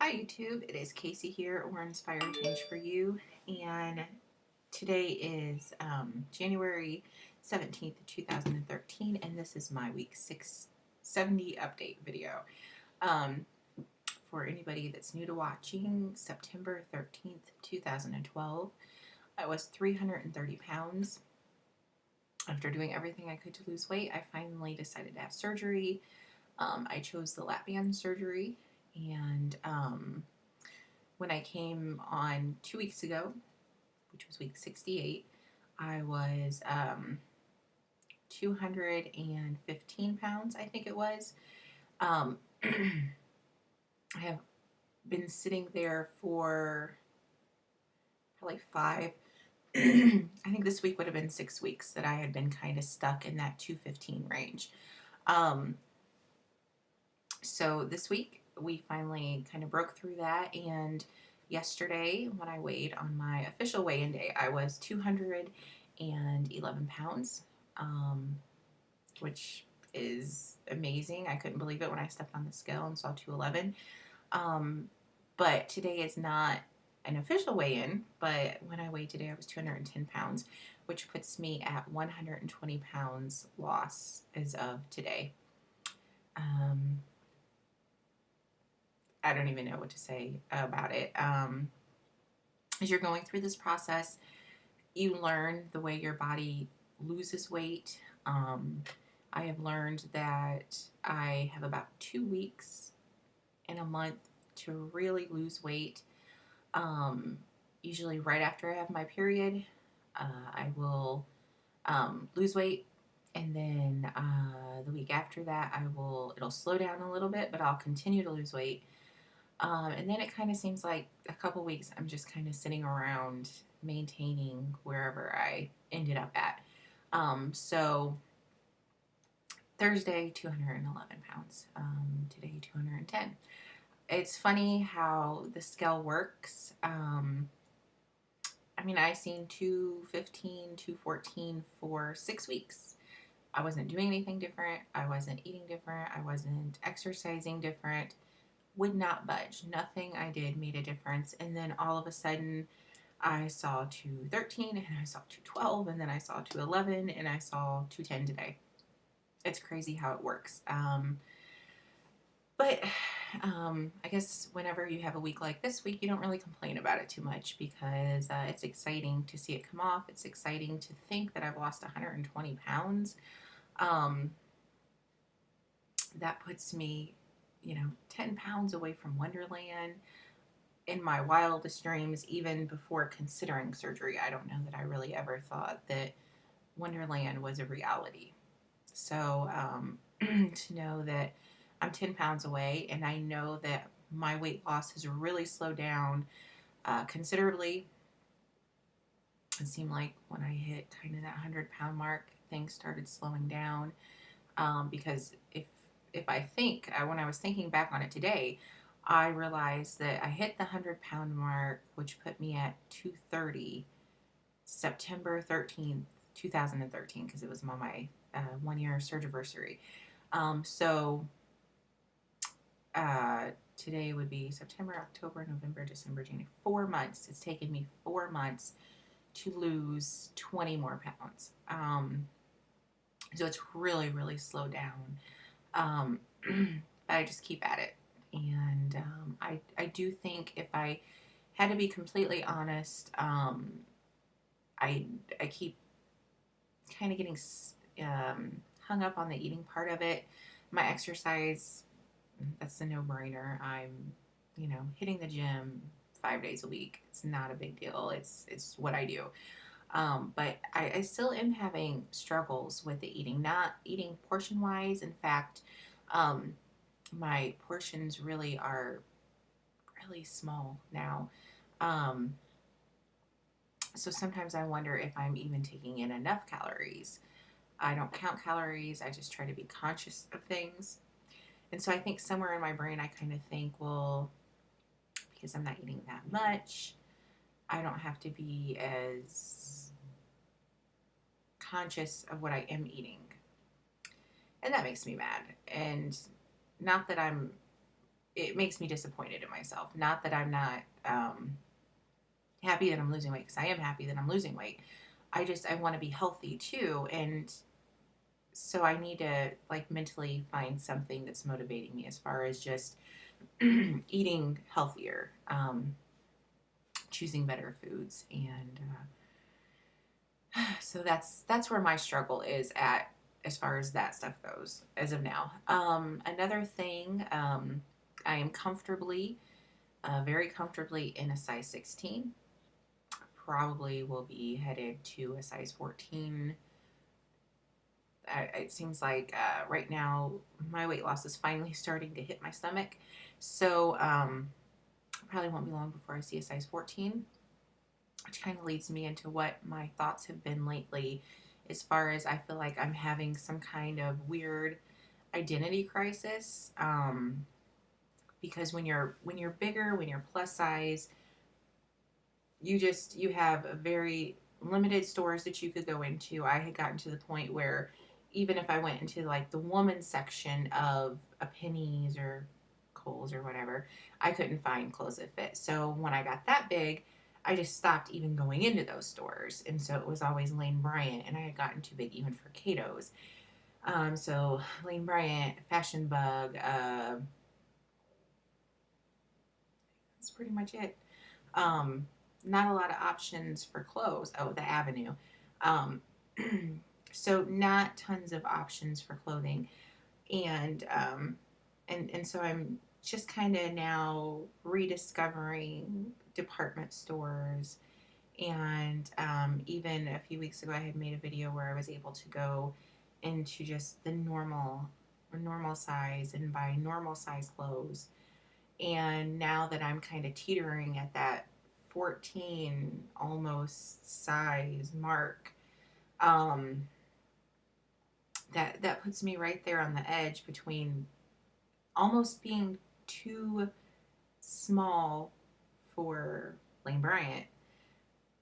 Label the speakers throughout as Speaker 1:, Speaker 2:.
Speaker 1: Hi YouTube, it is Casey here, or Inspired Change for You, and today is January 17th, 2013, and this is my week 670 update video. Um, for anybody that's new to watching, September 13th, 2012, I was 330 pounds. After doing everything I could to lose weight, I finally decided to have surgery. I chose the lap band surgery, and when I came on 2 weeks ago, which was week 68, I was 215 pounds, I think it was. I have been sitting there for probably five. I think this week would have been 6 weeks that I had been kind of stuck in that 215 range. Um, so this week we finally kind of broke through that, and yesterday when I weighed on my official weigh-in day, I was 211 pounds, which is amazing. I couldn't believe it when I stepped on the scale and saw 211. But today is not an official weigh-in, but when I weighed today I was 210 pounds, which puts me at 120 pounds loss as of today. I don't even know what to say about it. As you're going through this process, you learn the way your body loses weight. I have learned that I have about 2 weeks in a month to really lose weight. Usually right after I have my period, I will lose weight. And then the week after that, it'll slow down a little bit, but I'll continue to lose weight. And then it kind of seems like a couple weeks I'm just kind of sitting around maintaining wherever I ended up at. So Thursday, 211 pounds. Today, 210. It's funny how the scale works. I seen 215, 214 for 6 weeks. I wasn't doing anything different. I wasn't eating different. I wasn't exercising different. Would not budge. Nothing I did made a difference. And then all of a sudden, I saw 213, and I saw 212, and then I saw 211, and I saw 210 today. It's crazy how it works. But I guess whenever you have a week like this week, you don't really complain about it too much because it's exciting to see it come off. It's exciting to think that I've lost 120 pounds. That puts me, 10 pounds away from Wonderland. In my wildest dreams, even before considering surgery, I don't know that I really ever thought that Wonderland was a reality. So to know that I'm 10 pounds away, and I know that my weight loss has really slowed down considerably. It seemed like when I hit kind of that 100-pound mark, things started slowing down. Because if I think, when I was thinking back on it today, I realized that I hit the 100-pound mark, which put me at 230, September 13th, 2013, because it was my 1-year surgiversary. So today would be September, October, November, December, January. 4 months. It's taken me 4 months to lose 20 more pounds. So it's really, really slowed down. But I just keep at it. And I do think, if I had to be completely honest, I keep kind of getting hung up on the eating part of it. My exercise, that's a no-brainer. I'm, hitting the gym 5 days a week. It's not a big deal. It's what I do. But I still am having struggles with the eating, not eating portion wise. In fact, my portions really are really small now. So sometimes I wonder if I'm even taking in enough calories. I don't count calories. I just try to be conscious of things. And so I think somewhere in my brain, I kind of think, well, because I'm not eating that much, I don't have to be as conscious of what I am eating. And that makes me mad. And not that I'm it makes me disappointed in myself. Not that I'm not happy that I'm losing weight, because I am happy that I'm losing weight. I want to be healthy too, and so I need to like mentally find something that's motivating me as far as just eating healthier, choosing better foods, and so that's where my struggle is at as far as that stuff goes as of now. Another thing, I am comfortably, very comfortably in a size 16. Probably will be headed to a size 14. It seems like right now my weight loss is finally starting to hit my stomach. So probably won't be long before I see a size 14, which kind of leads me into what my thoughts have been lately, as far as I feel like I'm having some kind of weird identity crisis. Because when you're bigger, when you're plus size, you have a very limited stores that you could go into. I had gotten to the point where even if I went into like the woman's section of a Penny's or Kohl's or whatever, I couldn't find clothes that fit. So when I got that big, I just stopped even going into those stores. And so it was always Lane Bryant, and I had gotten too big even for Cato's. So Lane Bryant, Fashion Bug, that's pretty much it. Um, Not a lot of options for clothes. Oh, the Avenue. Um, so not tons of options for clothing, and and so I'm just kind of now rediscovering department stores. And even a few weeks ago, I had made a video where I was able to go into just the normal size and buy normal size clothes. And now that I'm kind of teetering at that 14 almost size mark, um, that puts me right there on the edge between almost being too small for Lane Bryant,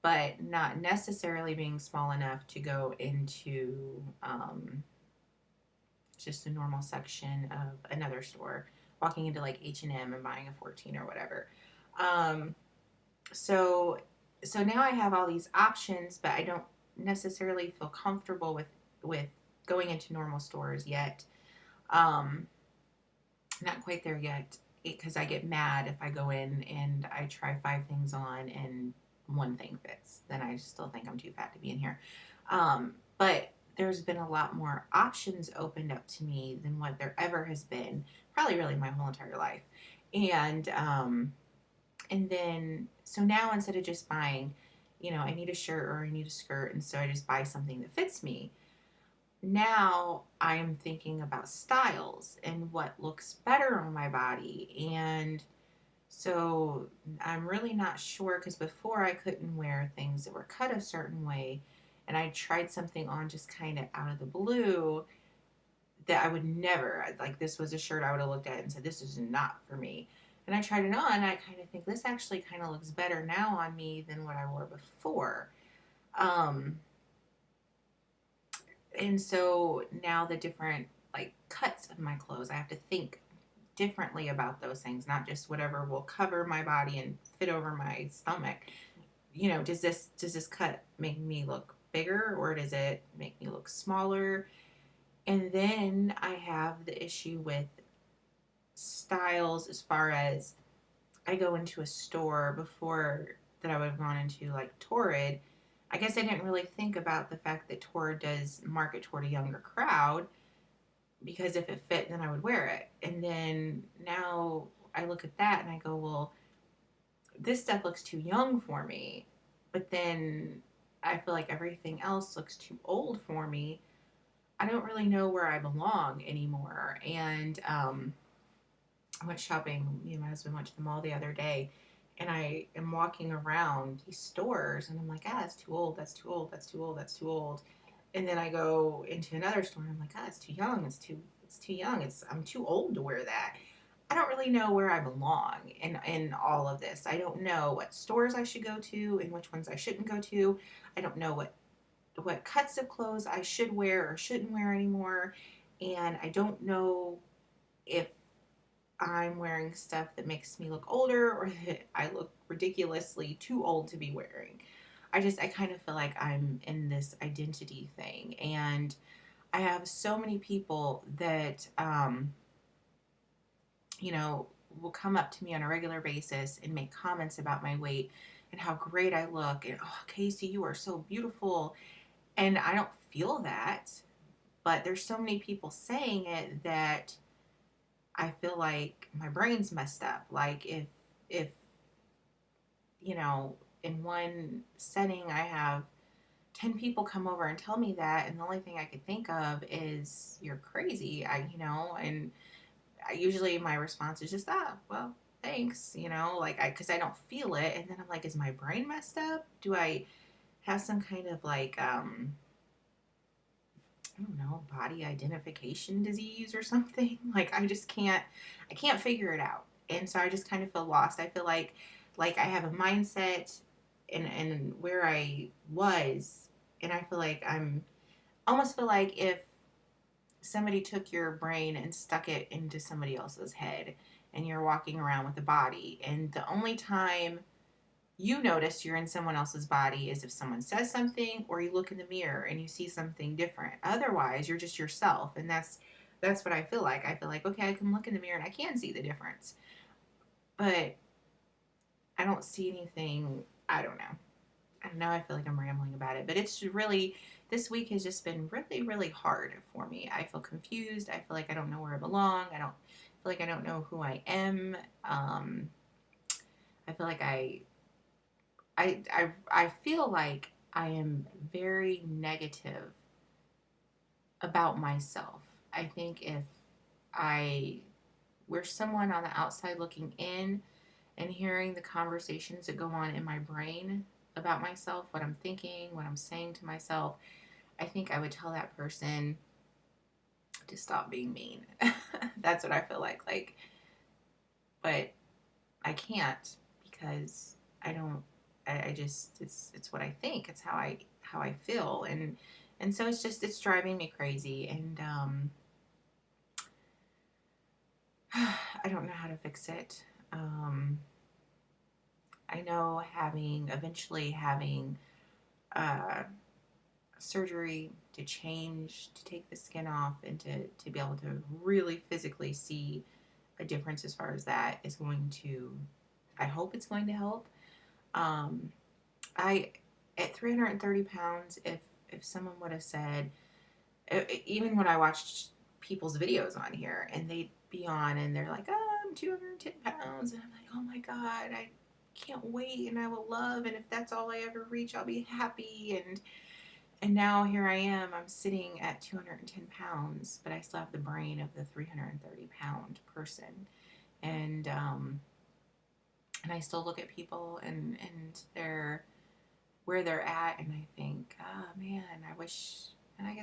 Speaker 1: but not necessarily being small enough to go into just a normal section of another store, walking into like H&M and buying a 14 or whatever. Um, so so now I have all these options, but I don't necessarily feel comfortable with going into normal stores yet. Um, Not quite there yet, because I get mad if I go in and I try 5 things on and one thing fits. Then I still think I'm too fat to be in here. But there's been a lot more options opened up to me than what there ever has been, probably really my whole entire life. And then so now instead of just buying, I need a shirt or I need a skirt, and so I just buy something that fits me. Now I'm thinking about styles and what looks better on my body. And so I'm really not sure, because before I couldn't wear things that were cut a certain way, and I tried something on just kind of out of the blue that I would never, like, this was a shirt I would have looked at and said, this is not for me. And I tried it on, and I kind of think this actually kind of looks better now on me than what I wore before. Um, and so now the different like cuts of my clothes, I have to think differently about those things, not just whatever will cover my body and fit over my stomach. Does this cut make me look bigger, or does it make me look smaller? And then I have the issue with styles, as far as I go into a store before that I would have gone into like Torrid. I guess I didn't really think about the fact that Torrid does market toward a younger crowd, because if it fit, then I would wear it. And then now I look at that and I go, well, this stuff looks too young for me. But then I feel like everything else looks too old for me. I don't really know where I belong anymore. And I went shopping. Me and my husband went to the mall the other day, and I am walking around these stores, and I'm like, that's too old. That's too old. That's too old. That's too old. And then I go into another store, and I'm like, it's too young. It's too young. I'm too old to wear that. I don't really know where I belong in all of this. I don't know what stores I should go to and which ones I shouldn't go to. I don't know what cuts of clothes I should wear or shouldn't wear anymore. And I don't know if I'm wearing stuff that makes me look older or that I look ridiculously too old to be wearing. I kind of feel like I'm in this identity thing. And I have so many people that, you know, will come up to me on a regular basis and make comments about my weight and how great I look. And, oh, Casey, you are so beautiful. And I don't feel that. But there's so many people saying it that I feel like my brain's messed up. Like if you know, in one setting I have 10 people come over and tell me that, and the only thing I could think of is you're crazy. And I usually my response is just, ah, well, thanks, like because I don't feel it. And then I'm like, is my brain messed up? Do I have some kind of like I don't know, body identification disease or something? Like I can't figure it out. And so I just kind of feel lost. I feel like I have a mindset and where I was, and I feel like I'm almost feel like if somebody took your brain and stuck it into somebody else's head and you're walking around with a body, and the only time you notice you're in someone else's body is if someone says something or you look in the mirror and you see something different. Otherwise, you're just yourself, and that's what I feel like. I feel like, okay, I can look in the mirror and I can see the difference, but I don't see anything. I don't know. I don't know. I feel like I'm rambling about it, but it's really, this week has just been really, really hard for me. I feel confused. I feel like I don't know where I belong. I don't feel like I don't know who I am. I feel like I feel like I am very negative about myself. I think if I were someone on the outside looking in and hearing the conversations that go on in my brain about myself, what I'm thinking, what I'm saying to myself, I think I would tell that person to stop being mean. That's what I feel like. But I can't because I don't. I just it's what I think. It's how I feel, and so it's driving me crazy, and I don't know how to fix it. Um, I know eventually having uh, surgery to take the skin off and to be able to really physically see a difference as far as that is going to, I hope it's going to help. Um, I, at 330 pounds, if someone would have said, even when I watched people's videos on here and they'd be on and they're like, oh, I'm 210 pounds. And I'm like, oh my God, I can't wait and I will love. And if that's all I ever reach, I'll be happy. And now here I am, I'm sitting at 210 pounds, but I still have the brain of the 330-pound person. And, and I still look at people and they're where they're at, and I think, oh man, I wish, and I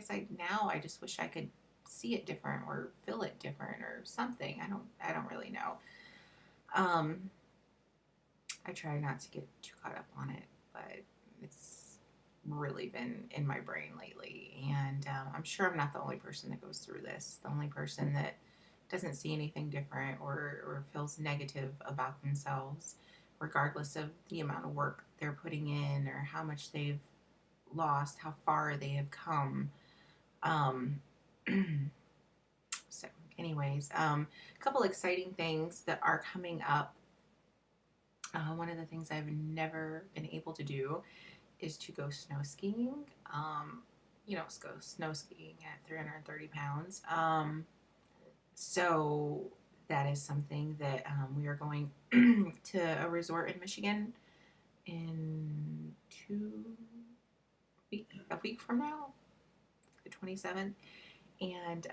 Speaker 1: just wish I could see it different or feel it different or something. I don't really know. Um, I try not to get too caught up on it, but it's really been in my brain lately, and I'm sure I'm not the only person that goes through this. The only person that doesn't see anything different or feels negative about themselves, regardless of the amount of work they're putting in or how much they've lost, how far they have come. Um, so, anyways, a couple exciting things that are coming up. One of the things I've never been able to do is to go snow skiing. Go snow skiing at 330 pounds. So that is something that we are going to a resort in Michigan in a week from now, the 27th. And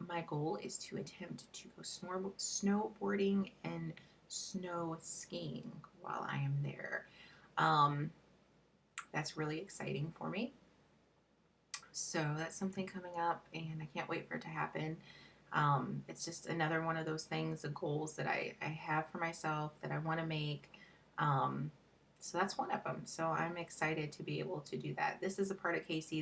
Speaker 1: my goal is to attempt to go snowboarding and snow skiing while I am there. Um, that's really exciting for me. So that's something coming up, and I can't wait for it to happen. It's just another one of those things, the goals that I have for myself that I want to make. Um, so that's one of them. So I'm excited to be able to do that. This is a part of Casey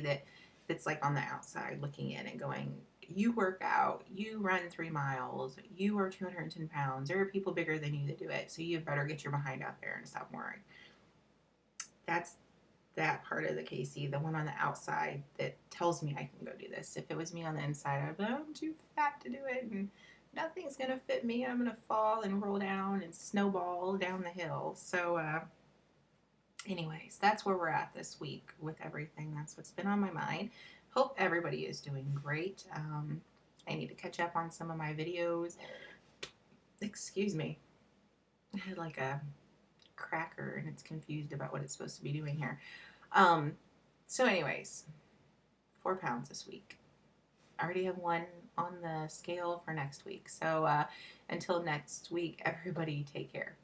Speaker 1: that's like on the outside looking in and going, you work out, you run 3 miles, you are 210 pounds. There are people bigger than you that do it. So you better get your behind out there and stop worrying. That's that part of the Casey, the one on the outside that tells me I can go do this. If it was me on the inside, I'd be like, I'm too fat to do it, and nothing's gonna fit me. I'm gonna fall and roll down and snowball down the hill. So, anyways, that's where we're at this week with everything. That's what's been on my mind. Hope everybody is doing great. I need to catch up on some of my videos. Excuse me. I had like a cracker and it's confused about what it's supposed to be doing here. So anyways, 4 pounds this week. I already have one on the scale for next week. So until next week, everybody take care.